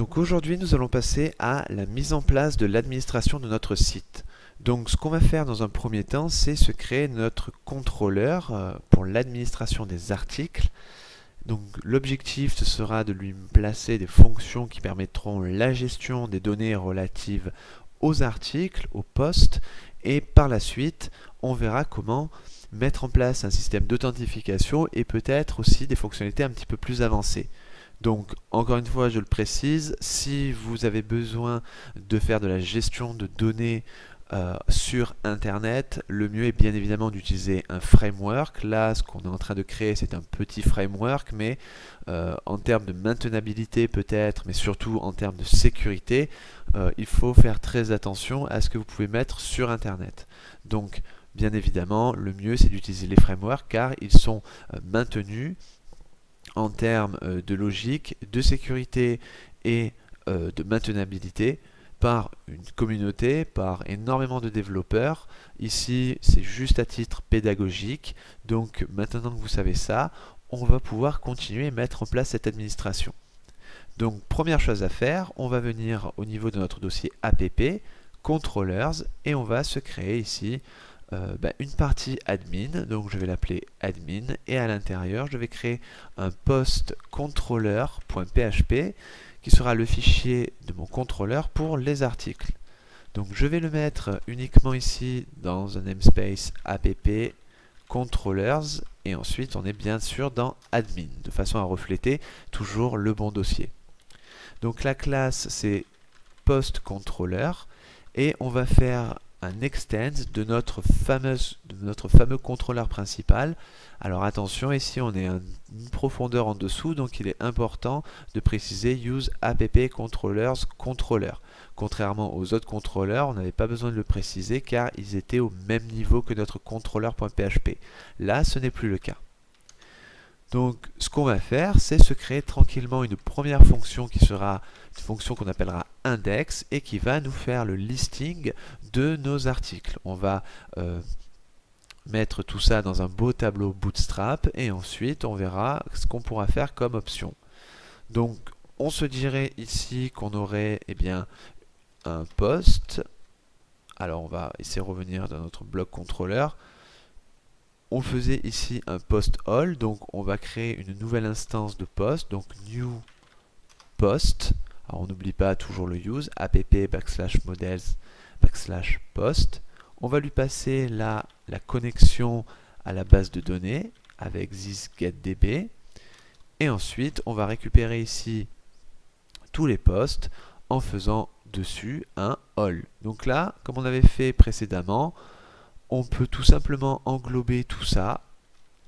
Donc aujourd'hui, nous allons passer à la mise en place de l'administration de notre site. Donc ce qu'on va faire dans un premier temps, c'est se créer notre contrôleur pour l'administration des articles. Donc l'objectif, ce sera de lui placer des fonctions qui permettront la gestion des données relatives aux articles, aux posts, et par la suite, on verra comment mettre en place un système d'authentification et peut-être aussi des fonctionnalités un petit peu plus avancées. Donc, encore une fois, je le précise, si vous avez besoin de faire de la gestion de données sur Internet, le mieux est bien évidemment d'utiliser un framework. Là, ce qu'on est en train de créer, c'est un petit framework, mais en termes de maintenabilité peut-être, mais surtout en termes de sécurité, il faut faire très attention à ce que vous pouvez mettre sur Internet. Donc, bien évidemment, le mieux, c'est d'utiliser les frameworks car ils sont maintenus en termes de logique, de sécurité et de maintenabilité par une communauté, par énormément de développeurs. Ici, c'est juste à titre pédagogique. Donc maintenant que vous savez ça, on va pouvoir continuer et mettre en place cette administration. Donc première chose à faire, on va venir au niveau de notre dossier app, controllers, et on va se créer ici une partie admin, donc je vais l'appeler admin, et à l'intérieur je vais créer un post controller.php qui sera le fichier de mon contrôleur pour les articles. Donc je vais le mettre uniquement ici dans un namespace app controllers, et ensuite on est bien sûr dans admin, de façon à refléter toujours le bon dossier. Donc la classe c'est post controller, et on va faire un extend de notre fameux contrôleur principal. Alors attention, ici on est à une profondeur en dessous, donc il est important de préciser use app controllers controller. Contrairement aux autres contrôleurs, on n'avait pas besoin de le préciser car ils étaient au même niveau que notre contrôleur.php. Là, ce n'est plus le cas. Donc ce qu'on va faire, c'est se créer tranquillement une première fonction qui sera une fonction qu'on appellera index et qui va nous faire le listing de nos articles. On va mettre tout ça dans un beau tableau Bootstrap et ensuite on verra ce qu'on pourra faire comme option. Donc on se dirait ici qu'on aurait un post. Alors on va essayer de revenir dans notre bloc contrôleur. On faisait ici un post all, donc on va créer une nouvelle instance de post, donc new post. Alors on n'oublie pas toujours le use, app /models/post. On va lui passer là la connexion à la base de données avec this-getDB. Et ensuite, on va récupérer ici tous les posts en faisant dessus un all. Donc là, comme on avait fait précédemment, on peut tout simplement englober tout ça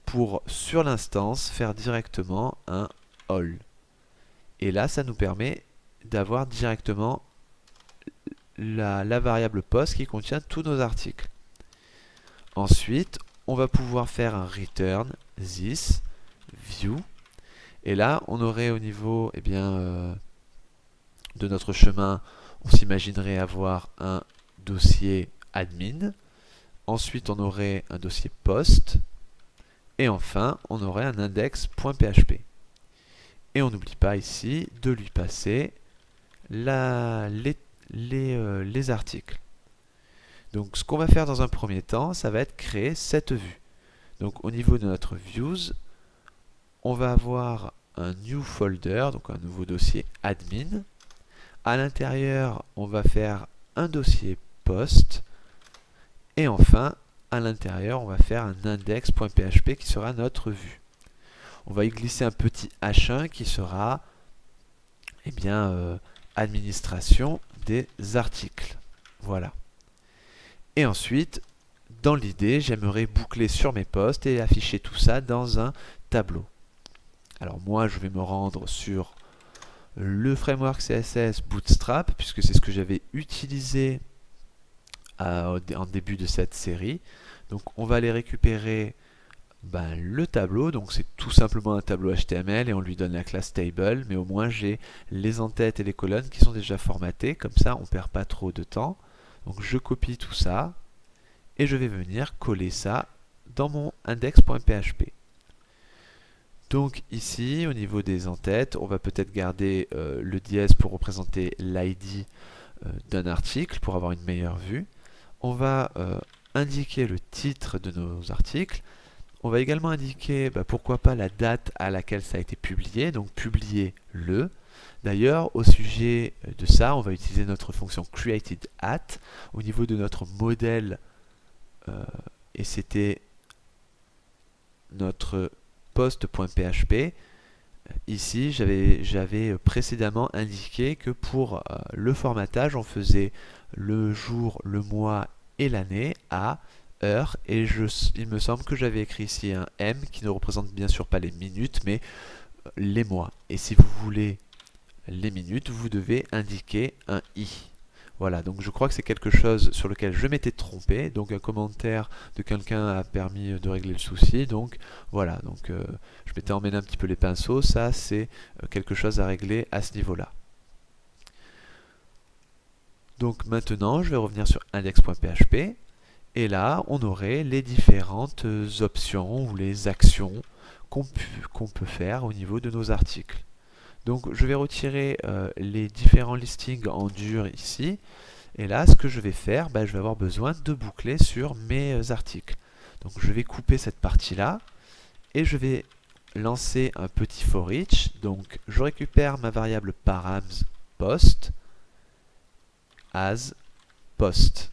pour, sur l'instance, faire directement un all. Et là, ça nous permet d'avoir directement la variable post qui contient tous nos articles. Ensuite, on va pouvoir faire un return this view. Et là, on aurait au niveau de notre chemin, on s'imaginerait avoir un dossier admin. Ensuite, on aurait un dossier post. Et enfin, on aurait un index.php. Et on n'oublie pas ici de lui passer les articles. Donc ce qu'on va faire dans un premier temps, ça va être créer cette vue. Donc au niveau de notre views, on va avoir un new folder, donc un nouveau dossier admin. À l'intérieur, on va faire un dossier post. Et enfin, à l'intérieur, on va faire un index.php qui sera notre vue. On va y glisser un petit h1 qui sera administration des articles. Voilà. Et ensuite, dans l'idée, j'aimerais boucler sur mes posts et afficher tout ça dans un tableau. Alors moi, je vais me rendre sur le framework CSS Bootstrap, puisque c'est ce que j'avais utilisé en début de cette série. Donc on va aller récupérer le tableau, donc c'est tout simplement un tableau HTML et on lui donne la classe table, mais au moins j'ai les en-têtes et les colonnes qui sont déjà formatées, comme ça on ne perd pas trop de temps. Donc je copie tout ça et je vais venir coller ça dans mon index.php. Donc ici, au niveau des entêtes, on va peut-être garder le dièse pour représenter l'ID d'un article pour avoir une meilleure vue. On va indiquer le titre de nos articles. On va également indiquer, pourquoi pas, la date à laquelle ça a été publié, donc publier le. D'ailleurs, au sujet de ça, on va utiliser notre fonction createdAt. Au niveau de notre modèle, et c'était notre post.php, ici, j'avais précédemment indiqué que pour le formatage, on faisait le jour, le mois et l'année à heure, et il me semble que j'avais écrit ici un M qui ne représente bien sûr pas les minutes, mais les mois. Et si vous voulez les minutes, vous devez indiquer un I. Voilà, donc je crois que c'est quelque chose sur lequel je m'étais trompé, donc un commentaire de quelqu'un a permis de régler le souci, donc voilà, donc je m'étais emmêlé un petit peu les pinceaux, ça c'est quelque chose à régler à ce niveau-là. Donc maintenant, je vais revenir sur index.php, et là, on aurait les différentes options ou les actions qu'on peut faire au niveau de nos articles. Donc je vais retirer les différents listings en dur ici. Et là, ce que je vais faire, je vais avoir besoin de boucler sur mes articles. Donc je vais couper cette partie-là et je vais lancer un petit for each. Donc je récupère ma variable params post as post.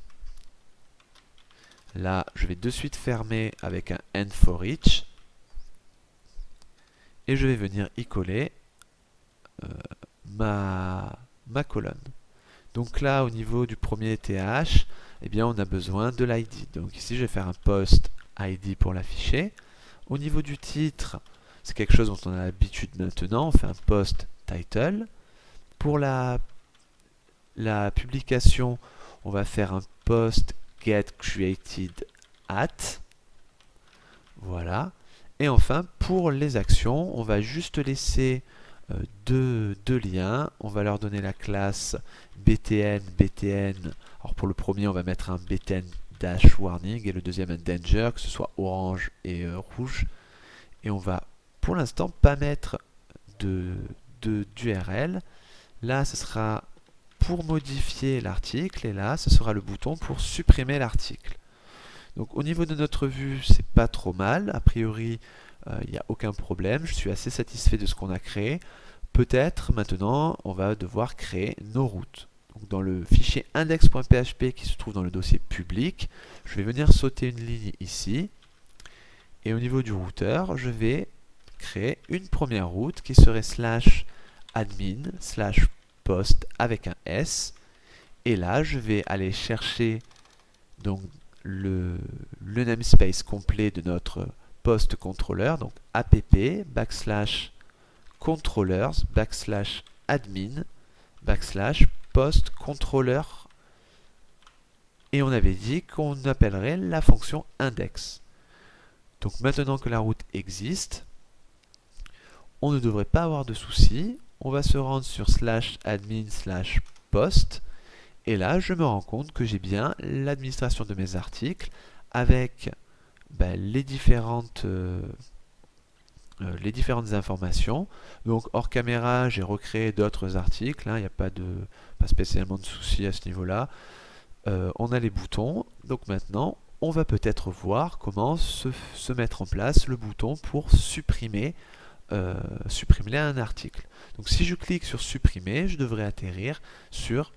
Là, je vais de suite fermer avec un end for each. Et je vais venir y coller ma colonne. Donc là, au niveau du premier th, eh bien, on a besoin de l'id. Donc ici, je vais faire un post id pour l'afficher. Au niveau du titre, c'est quelque chose dont on a l'habitude maintenant. On fait un post title. Pour la publication, on va faire un post get created at. Voilà. Et enfin, pour les actions, on va juste laisser deux liens. On va leur donner la classe btn. Alors pour le premier, on va mettre un btn dash warning et le deuxième un danger, que ce soit orange et rouge. Et on va pour l'instant pas mettre d'URL. Là, ce sera pour modifier l'article et là, ce sera le bouton pour supprimer l'article. Donc au niveau de notre vue, c'est pas trop mal. A priori, il n'y a aucun problème. Je suis assez satisfait de ce qu'on a créé. Peut-être maintenant, on va devoir créer nos routes. Donc, dans le fichier index.php qui se trouve dans le dossier public, je vais venir sauter une ligne ici. Et au niveau du routeur, je vais créer une première route qui serait /admin/post avec un S. Et là, je vais aller chercher donc le namespace complet de notre post controller, donc app /controllers /admin /post controller, et on avait dit qu'on appellerait la fonction index. Donc maintenant que la route existe, on ne devrait pas avoir de soucis. On va se rendre sur /admin/post. Et là, je me rends compte que j'ai bien l'administration de mes articles avec les différentes informations. Donc hors caméra, j'ai recréé d'autres articles. Il n'y a pas spécialement de soucis à ce niveau-là. On a les boutons. Donc maintenant, on va peut-être voir comment se mettre en place le bouton pour supprimer un article. Donc si je clique sur supprimer, je devrais atterrir sur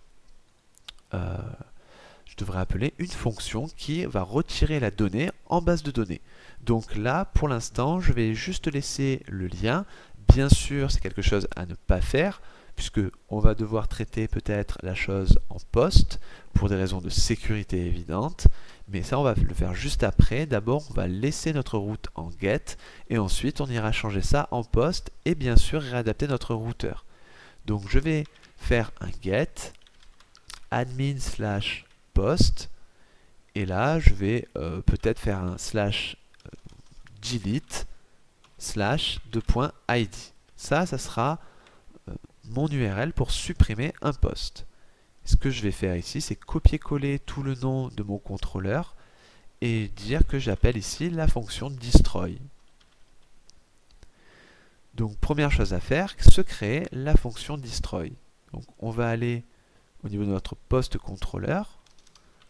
je devrais appeler une fonction qui va retirer la donnée en base de données. Donc là, pour l'instant, je vais juste laisser le lien. Bien sûr, c'est quelque chose à ne pas faire, puisque on va devoir traiter peut-être la chose en post, pour des raisons de sécurité évidentes. Mais ça, on va le faire juste après. D'abord, on va laisser notre route en get, et ensuite, on ira changer ça en post, et bien sûr, réadapter notre routeur. Donc, je vais faire un get admin/post, et là je vais peut-être faire un /delete /2.id. Ça sera mon URL pour supprimer un post. Ce que je vais faire ici, c'est copier-coller tout le nom de mon contrôleur et dire que j'appelle ici la fonction destroy. Donc première chose à faire, se créer la fonction destroy. Donc on va aller au niveau de notre post contrôleur,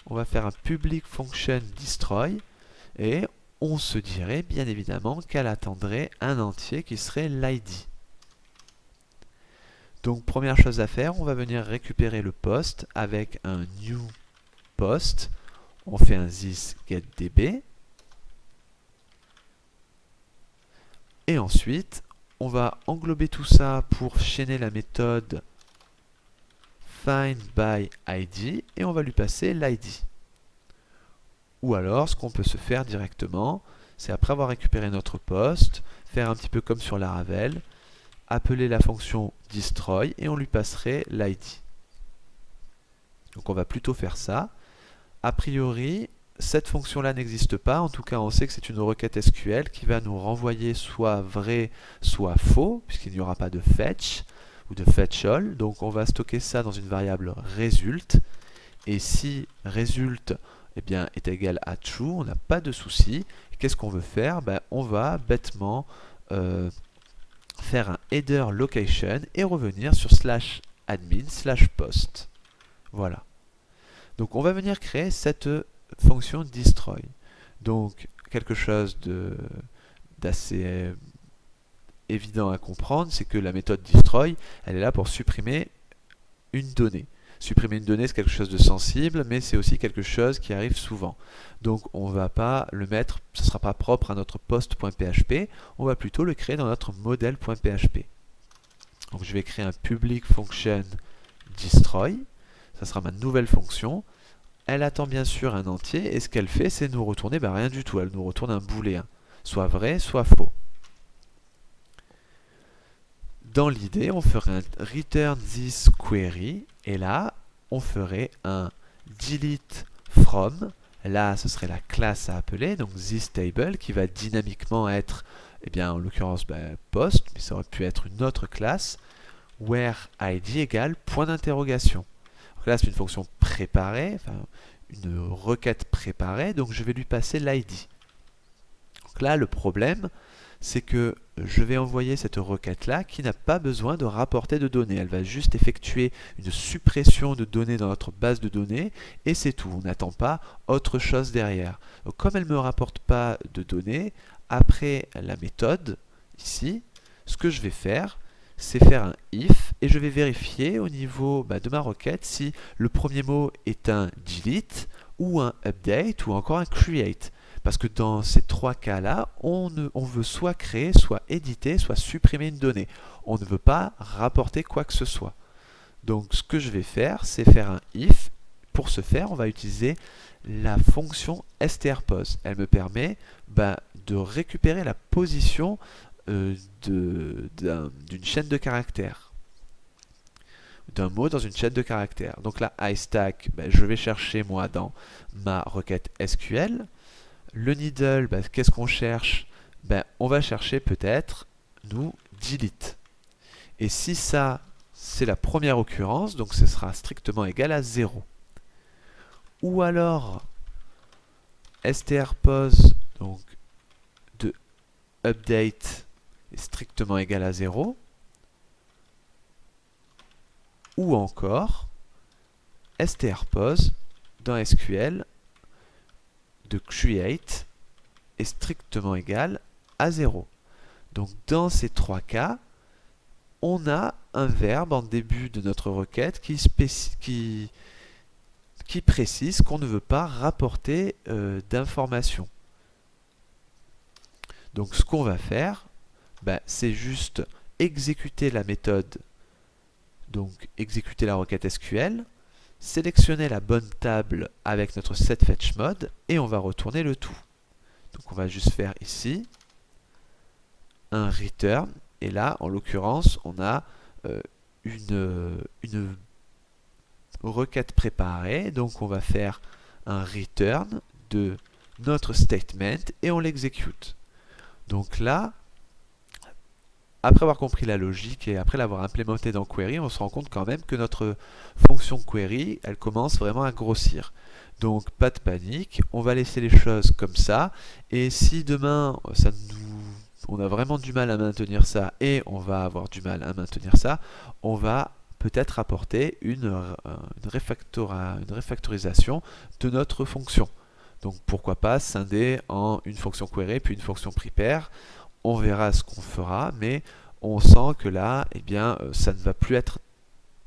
on va faire un public function destroy et on se dirait bien évidemment qu'elle attendrait un entier qui serait l'id. Donc première chose à faire, on va venir récupérer le post avec un new post, on fait un this getDB et ensuite on va englober tout ça pour chaîner la méthode findById et on va lui passer l'id. Ou alors, ce qu'on peut se faire directement, c'est après avoir récupéré notre post, faire un petit peu comme sur Laravel, appeler la fonction destroy et on lui passerait l'id. Donc on va plutôt faire ça. A priori, cette fonction-là n'existe pas, en tout cas on sait que c'est une requête SQL qui va nous renvoyer soit vrai, soit faux, puisqu'il n'y aura pas de fetch ou de fetch all. Donc on va stocker ça dans une variable result, et si result est égal à true, on n'a pas de souci. Qu'est-ce qu'on veut faire? On va bêtement faire un header location et revenir sur /admin/post. Voilà. Donc on va venir créer cette fonction destroy. Donc quelque chose d'assez évident à comprendre, c'est que la méthode destroy, elle est là pour supprimer une donnée. Supprimer une donnée, c'est quelque chose de sensible, mais c'est aussi quelque chose qui arrive souvent. Donc on ne va pas le mettre, ce ne sera pas propre à notre post.php, on va plutôt le créer dans notre modèle.php. Donc je vais créer un public function destroy, ça sera ma nouvelle fonction. Elle attend bien sûr un entier, et ce qu'elle fait, c'est nous retourner rien du tout, elle nous retourne un booléen, soit vrai, soit faux. Dans l'idée, on ferait un return this query, et là, on ferait un delete from. Là, ce serait la classe à appeler, donc this table, qui va dynamiquement être, en l'occurrence, post, mais ça aurait pu être une autre classe, where id égale point d'interrogation. Donc là, c'est une fonction préparée, une requête préparée, donc je vais lui passer l'id. Donc là, le problème, c'est que je vais envoyer cette requête-là qui n'a pas besoin de rapporter de données. Elle va juste effectuer une suppression de données dans notre base de données et c'est tout. On n'attend pas autre chose derrière. Donc, comme elle ne me rapporte pas de données, après la méthode, ici, ce que je vais faire, c'est faire un if et je vais vérifier au niveau de ma requête si le premier mot est un delete ou un update ou encore un create. Parce que dans ces trois cas-là, on veut soit créer, soit éditer, soit supprimer une donnée. On ne veut pas rapporter quoi que ce soit. Donc ce que je vais faire, c'est faire un if. Pour ce faire, on va utiliser la fonction strpos. Elle me permet de récupérer la position d'une chaîne de caractères. D'un mot dans une chaîne de caractères. Donc là, iStack, je vais chercher moi dans ma requête SQL. Le needle, qu'est-ce qu'on cherche? On va chercher peut-être, nous, delete. Et si ça, c'est la première occurrence, donc ce sera strictement égal à 0. Ou alors, strpos, donc, de update est strictement égal à 0. Ou encore, strpos dans SQL de create est strictement égal à 0. Donc dans ces trois cas, on a un verbe en début de notre requête qui précise qu'on ne veut pas rapporter d'informations. Donc ce qu'on va faire, c'est juste exécuter la méthode, donc exécuter la requête SQL, sélectionner la bonne table avec notre setFetchMod et on va retourner le tout. Donc on va juste faire ici un return et là en l'occurrence on a une requête préparée, donc on va faire un return de notre statement et on l'exécute. Donc là, après avoir compris la logique et après l'avoir implémenté dans Query, on se rend compte quand même que notre fonction Query, elle commence vraiment à grossir. Donc pas de panique, on va laisser les choses comme ça. Et si demain ça nous on a vraiment du mal à maintenir ça et on va avoir du mal à maintenir ça, on va peut-être apporter une refactorisation de notre fonction. Donc pourquoi pas scinder en une fonction query puis une fonction prepare. On verra ce qu'on fera, mais on sent que là, eh bien, ça ne va plus être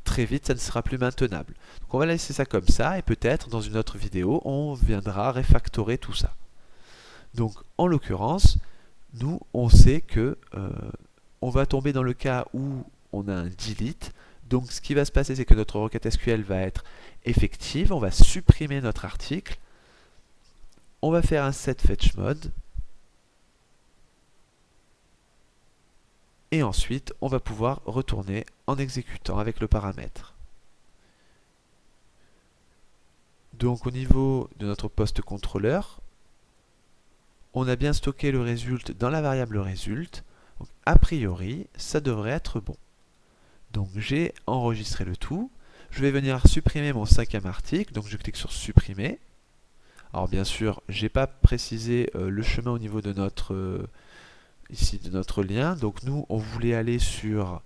très vite, ça ne sera plus maintenable. Donc on va laisser ça comme ça, et peut-être dans une autre vidéo, on viendra refactorer tout ça. Donc en l'occurrence, nous, on sait que on va tomber dans le cas où on a un delete. Donc ce qui va se passer, c'est que notre requête SQL va être effective, on va supprimer notre article, on va faire un set fetch mode, et ensuite on va pouvoir retourner en exécutant avec le paramètre. Donc au niveau de notre poste contrôleur, on a bien stocké le result dans la variable result. Donc, a priori, ça devrait être bon. Donc j'ai enregistré le tout. Je vais venir supprimer mon 5e article. Donc je clique sur supprimer. Alors bien sûr, j'ai pas précisé le chemin au niveau de notre ici de notre lien. Donc nous, on voulait aller sur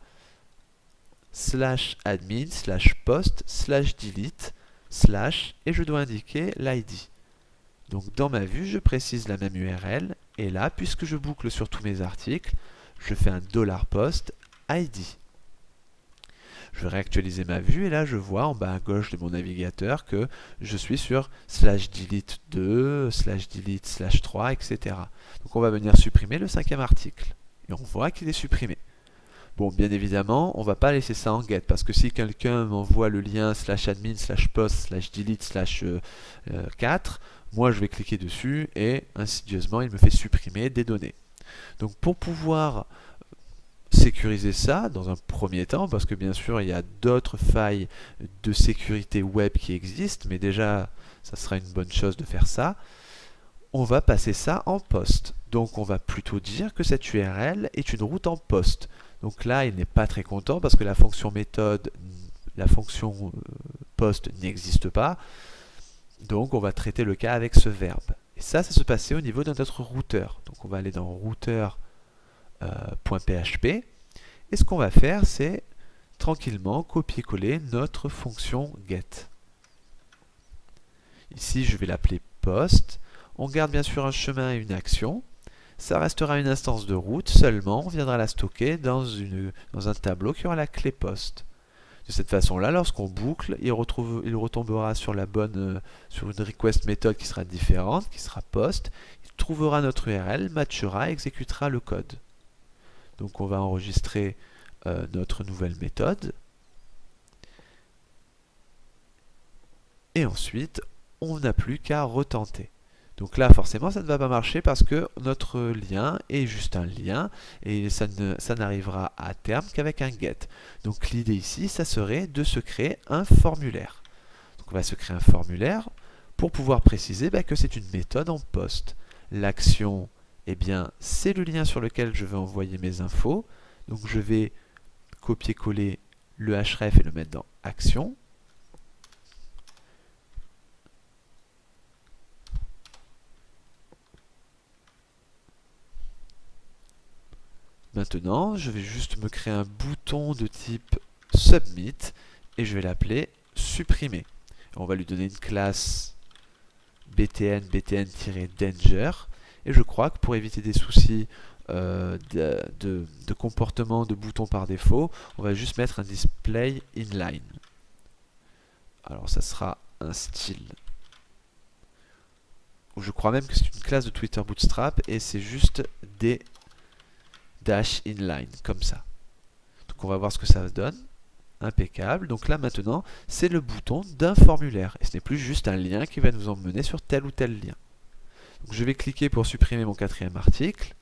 /admin /post /delete et je dois indiquer l'ID. Donc dans ma vue, je précise la même URL et là, puisque je boucle sur tous mes articles, je fais un $post ID. Je vais réactualiser ma vue et là je vois en bas à gauche de mon navigateur que je suis sur /delete2, /delete/3, etc. Donc on va venir supprimer le 5e article et on voit qu'il est supprimé. Bon, bien évidemment, on ne va pas laisser ça en get parce que si quelqu'un m'envoie le lien /admin /post /delete /4, moi je vais cliquer dessus et insidieusement il me fait supprimer des données. Donc pour pouvoir sécuriser ça dans un premier temps, parce que bien sûr il y a d'autres failles de sécurité web qui existent, mais déjà ça sera une bonne chose de faire ça, on va passer ça en post. Donc on va plutôt dire que cette URL est une route en post. Donc là il n'est pas très content parce que la fonction méthode, la fonction post n'existe pas. Donc on va traiter le cas avec ce verbe. Et ça se passait au niveau de notre routeur. Donc on va aller dans routeur.php et ce qu'on va faire, c'est tranquillement copier-coller notre fonction get. Ici, je vais l'appeler post. On garde bien sûr un chemin et une action. Ça restera une instance de route, seulement on viendra la stocker dans un tableau qui aura la clé post. De cette façon-là, lorsqu'on boucle, il retombera sur sur une request méthode qui sera différente, qui sera post. Il trouvera notre URL, matchera, exécutera le code. Donc on va enregistrer notre nouvelle méthode. Et ensuite, on n'a plus qu'à retenter. Donc là, forcément, ça ne va pas marcher parce que notre lien est juste un lien et ça n'arrivera à terme qu'avec un get. Donc l'idée ici, ça serait de se créer un formulaire. Donc on va se créer un formulaire pour pouvoir préciser que c'est une méthode en post. L'action, eh bien, c'est le lien sur lequel je vais envoyer mes infos. Donc je vais copier-coller le href et le mettre dans action. Maintenant, je vais juste me créer un bouton de type submit et je vais l'appeler supprimer. On va lui donner une classe btn-danger et je crois que pour éviter des soucis de comportement de bouton par défaut, on va juste mettre un display inline. Alors ça sera un style. Je crois même que c'est une classe de Twitter Bootstrap et c'est juste des dash inline, comme ça. Donc on va voir ce que ça donne. Impeccable. Donc là maintenant, c'est le bouton d'un formulaire. Et ce n'est plus juste un lien qui va nous emmener sur tel ou tel lien. Donc je vais cliquer pour supprimer mon 4e article.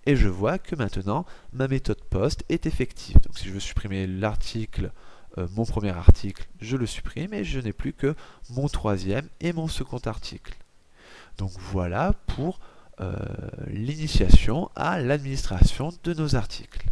Et je vois que maintenant, ma méthode post est effective. Donc si je veux supprimer l'article, mon premier article, je le supprime et je n'ai plus que mon 3e et mon 2e article. Donc voilà pour l'initiation à l'administration de nos articles.